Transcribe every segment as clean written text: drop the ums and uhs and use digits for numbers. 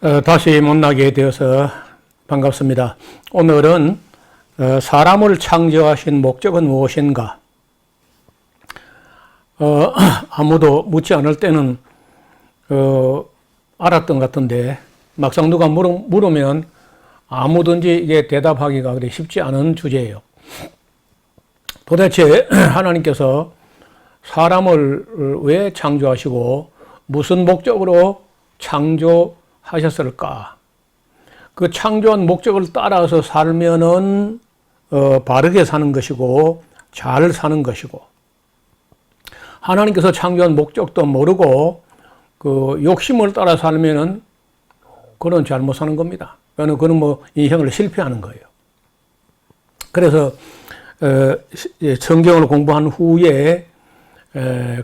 다시 만나게 되어서 반갑습니다. 오늘은 사람을 창조하신 목적은 무엇인가? 아무도 묻지 않을 때는 알았던 것 같은데 막상 누가 물으면 아무든지 이게 대답하기가 그리 쉽지 않은 주제예요. 도대체 하나님께서 사람을 왜 창조하시고 무슨 목적으로 창조하셨을까? 그 창조한 목적을 따라서 살면은 바르게 사는 것이고 잘 사는 것이고, 하나님께서 창조한 목적도 모르고 그 욕심을 따라 살면은 그건 잘못 사는 겁니다. 그는 뭐 인생을 실패하는 거예요. 그래서 성경을 공부한 후에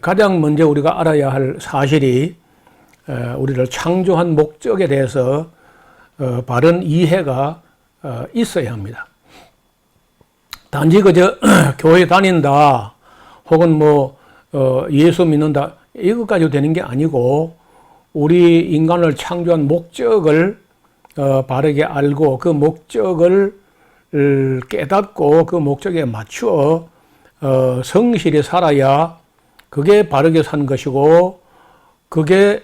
가장 먼저 우리가 알아야 할 사실이 우리를 창조한 목적에 대해서 바른 이해가 있어야 합니다. 단지 그저 교회 다닌다 혹은 뭐 예수 믿는다 이것까지 되는 게 아니고, 우리 인간을 창조한 목적을 바르게 알고 그 목적을 깨닫고 그 목적에 맞추어 성실히 살아야 그게 바르게 산 것이고 그게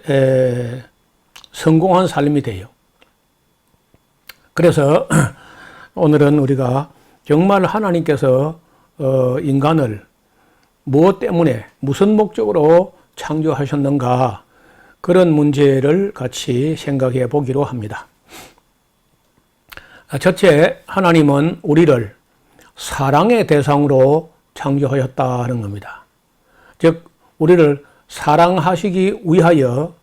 성공한 삶이 돼요. 그래서 오늘은 우리가 정말 하나님께서 인간을 무엇 때문에 무슨 목적으로 창조하셨는가, 그런 문제를 같이 생각해 보기로 합니다. 첫째, 하나님은 우리를 사랑의 대상으로 창조하셨다는 겁니다. 즉 우리를 사랑하시기 위하여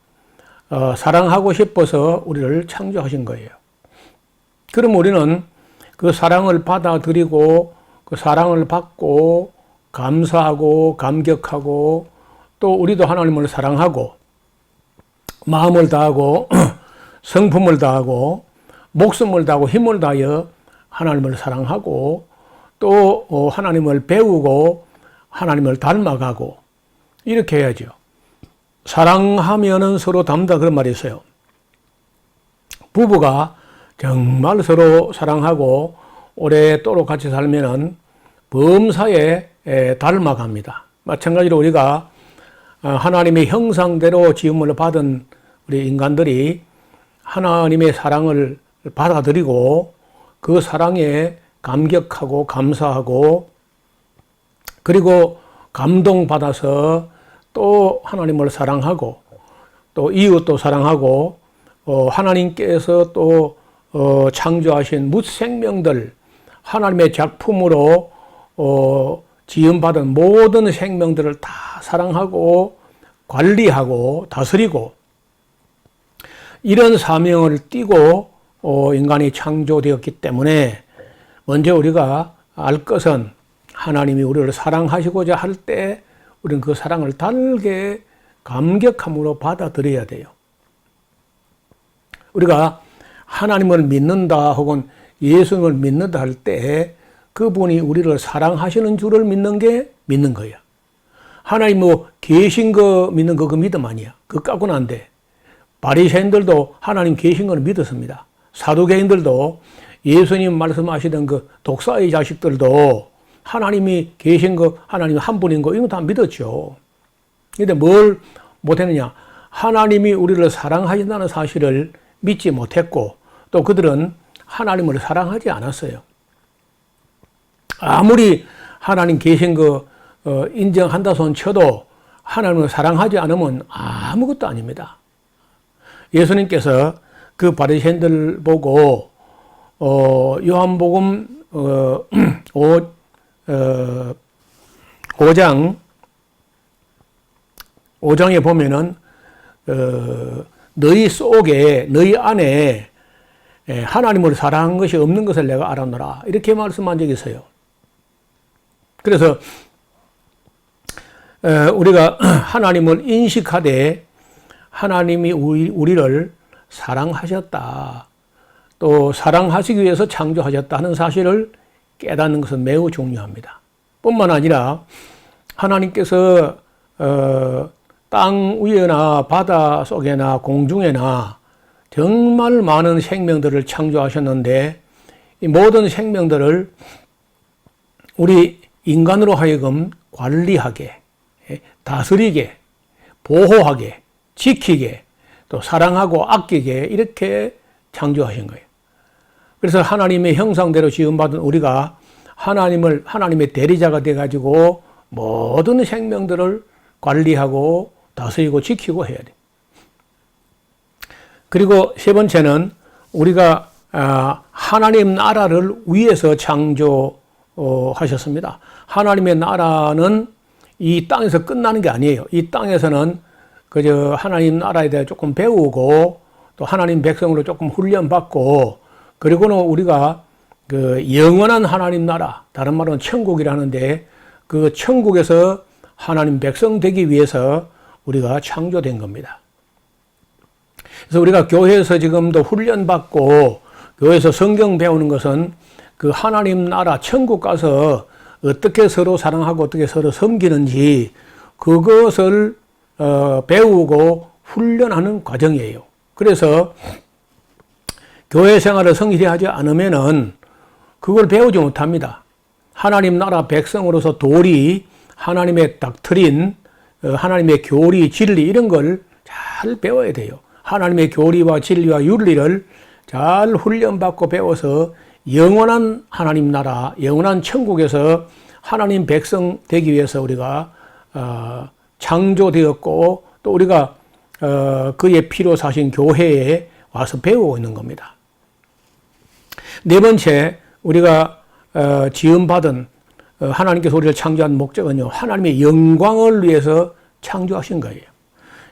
사랑하고 싶어서 우리를 창조하신 거예요. 그럼 우리는 그 사랑을 받아들이고 그 사랑을 받고 감사하고 감격하고, 또 우리도 하나님을 사랑하고 마음을 다하고 성품을 다하고 목숨을 다하고 힘을 다하여 하나님을 사랑하고, 또 하나님을 배우고 하나님을 닮아가고 이렇게 해야죠. 사랑하면은 서로 닮다, 그런 말이 있어요. 부부가 정말 서로 사랑하고 오랫도록 같이 살면은 범사에 닮아갑니다. 마찬가지로 우리가 하나님의 형상대로 지음을 받은 우리 인간들이 하나님의 사랑을 받아들이고 그 사랑에 감격하고 감사하고, 그리고 감동받아서 또 하나님을 사랑하고 또 이웃도 사랑하고, 하나님께서 또 창조하신 무생명들, 하나님의 작품으로 지음받은 모든 생명들을 다 사랑하고 관리하고 다스리고, 이런 사명을 띠고 인간이 창조되었기 때문에 먼저 우리가 알 것은, 하나님이 우리를 사랑하시고자 할 때 우리는 그 사랑을 달게 감격함으로 받아들여야 돼요. 우리가 하나님을 믿는다 혹은 예수님을 믿는다 할 때 그분이 우리를 사랑하시는 줄을 믿는 거예요. 하나님 뭐 계신 거 믿는 거 그 믿음 아니야. 그거 갖고는 안 돼. 바리새인들도 하나님 계신 걸 믿었습니다. 사두개인들도 예수님 말씀하시던 그 독사의 자식들도 하나님이 계신 거, 하나님 한 분인 거, 이거 다 믿었죠. 근데 뭘 못했느냐? 하나님이 우리를 사랑하신다는 사실을 믿지 못했고, 또 그들은 하나님을 사랑하지 않았어요. 아무리 하나님 계신 거 인정한다 손 쳐도 하나님을 사랑하지 않으면 아무것도 아닙니다. 예수님께서 그 바리새인들 보고 요한복음 5장에 보면은 너희 속에, 너희 안에 하나님을 사랑한 것이 없는 것을 내가 알았노라, 이렇게 말씀한 적이 있어요. 그래서 우리가 하나님을 인식하되 하나님이 우리를 사랑하셨다, 또 사랑하시기 위해서 창조하셨다는 사실을 깨닫는 것은 매우 중요합니다. 뿐만 아니라 하나님께서 땅 위에나 바다 속에나 공중에나 정말 많은 생명들을 창조하셨는데 이 모든 생명들을 우리 인간으로 하여금 관리하게, 다스리게, 보호하게, 지키게, 또 사랑하고 아끼게 이렇게 창조하신 거예요. 그래서 하나님의 형상대로 지음받은 우리가 하나님의 대리자가 돼가지고 모든 생명들을 관리하고 다스리고 지키고 해야 돼. 그리고 세 번째는 우리가 하나님 나라를 위해서 창조하셨습니다. 하나님의 나라는 이 땅에서 끝나는 게 아니에요. 이 땅에서는 그저 하나님 나라에 대해 조금 배우고 또 하나님 백성으로 조금 훈련받고 그리고는 우리가 그 영원한 하나님 나라, 다른 말로는 천국이라는데 그 천국에서 하나님 백성 되기 위해서 우리가 창조된 겁니다. 그래서 우리가 교회에서 지금도 훈련받고 교회에서 성경 배우는 것은 그 하나님 나라 천국 가서 어떻게 서로 사랑하고 어떻게 서로 섬기는지 그것을 배우고 훈련하는 과정이에요. 그래서 교회 생활을 성실히 하지 않으면은 그걸 배우지 못합니다. 하나님 나라 백성으로서 도리, 하나님의 닥트린, 하나님의 교리, 진리 이런 걸 잘 배워야 돼요. 하나님의 교리와 진리와 윤리를 잘 훈련받고 배워서 영원한 하나님 나라, 영원한 천국에서 하나님 백성 되기 위해서 우리가 창조되었고 또 우리가 그의 피로 사신 교회에 와서 배우고 있는 겁니다. 네 번째, 우리가 지음받은 하나님께서 우리를 창조한 목적은요, 하나님의 영광을 위해서 창조하신 거예요.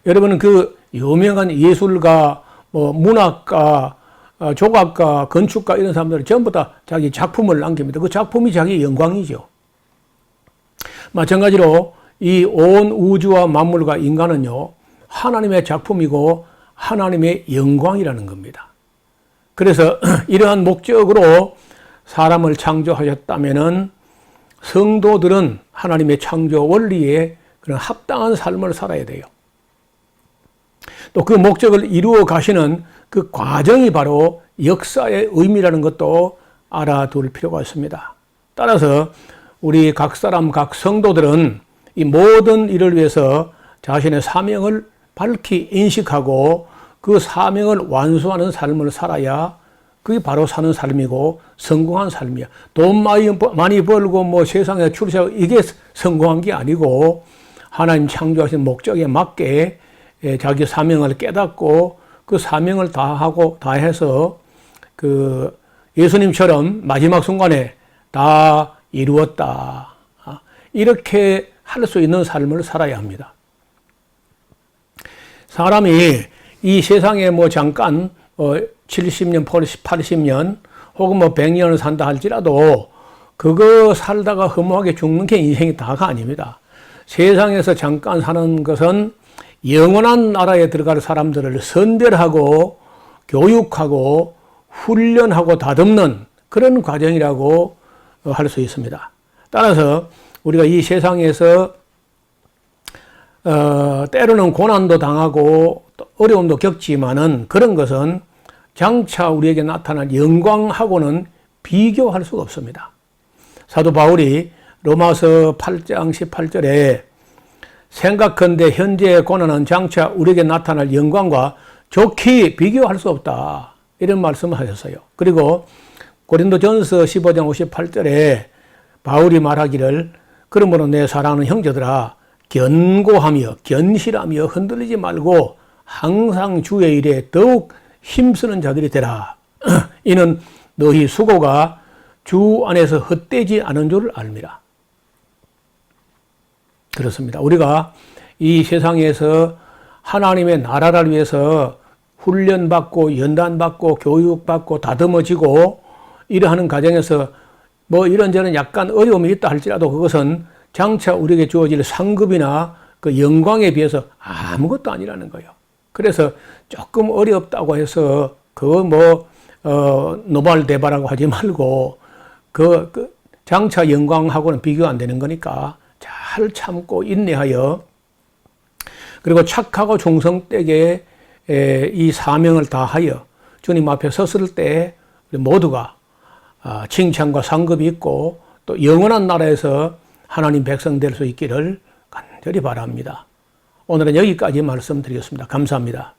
여러분은 그 유명한 예술가, 문학가, 조각가, 건축가 이런 사람들은 전부 다 자기 작품을 남깁니다. 그 작품이 자기 영광이죠. 마찬가지로 이 온 우주와 만물과 인간은요, 하나님의 작품이고 하나님의 영광이라는 겁니다. 그래서 이러한 목적으로 사람을 창조하셨다면은 성도들은 하나님의 창조 원리에 그런 합당한 삶을 살아야 돼요. 또 그 목적을 이루어 가시는 그 과정이 바로 역사의 의미라는 것도 알아둘 필요가 있습니다. 따라서 우리 각 사람, 각 성도들은 이 모든 일을 위해서 자신의 사명을 밝히 인식하고 그 사명을 완수하는 삶을 살아야 그게 바로 사는 삶이고 성공한 삶이야. 돈 많이 벌고 뭐 세상에 출세하고 이게 성공한 게 아니고 하나님 창조하신 목적에 맞게 자기 사명을 깨닫고 그 사명을 다하고 다해서 그 예수님처럼 마지막 순간에 다 이루었다. 이렇게 할 수 있는 삶을 살아야 합니다. 사람이 이 세상에 뭐 잠깐 70년, 80년 혹은 뭐 100년을 산다 할지라도 그거 살다가 허무하게 죽는 게 인생이 다가 아닙니다. 세상에서 잠깐 사는 것은 영원한 나라에 들어갈 사람들을 선별하고 교육하고 훈련하고 다듬는 그런 과정이라고 할 수 있습니다. 따라서 우리가 이 세상에서 때로는 고난도 당하고 어려움도 겪지만은 그런 것은 장차 우리에게 나타난 영광하고는 비교할 수가 없습니다. 사도 바울이 로마서 8장 18절에 생각컨대 현재의 고난은 장차 우리에게 나타날 영광과 좋게 비교할 수 없다. 이런 말씀을 하셨어요. 그리고 고린도전서 15장 58절에 바울이 말하기를 그러므로 내 사랑하는 형제들아 견고하며 견실하며 흔들리지 말고 항상 주의 일에 더욱 힘쓰는 자들이 되라. 이는 너희 수고가 주 안에서 헛되지 않은 줄을 알미라. 그렇습니다. 우리가 이 세상에서 하나님의 나라를 위해서 훈련받고 연단받고 교육받고 다듬어지고 이러하는 과정에서 뭐 이런저런 약간 어려움이 있다 할지라도 그것은 장차 우리에게 주어질 상급이나 그 영광에 비해서 아무것도 아니라는 거예요. 그래서 조금 어렵다고 해서 그거 뭐 노발대발하고 하지 말고 그 장차 영광하고는 비교 안 되는 거니까 잘 참고 인내하여 그리고 착하고 충성되게 이 사명을 다하여 주님 앞에 섰을 때 우리 모두가 칭찬과 상급이 있고 또 영원한 나라에서 하나님 백성 될 수 있기를 간절히 바랍니다. 오늘은 여기까지 말씀드리겠습니다. 감사합니다.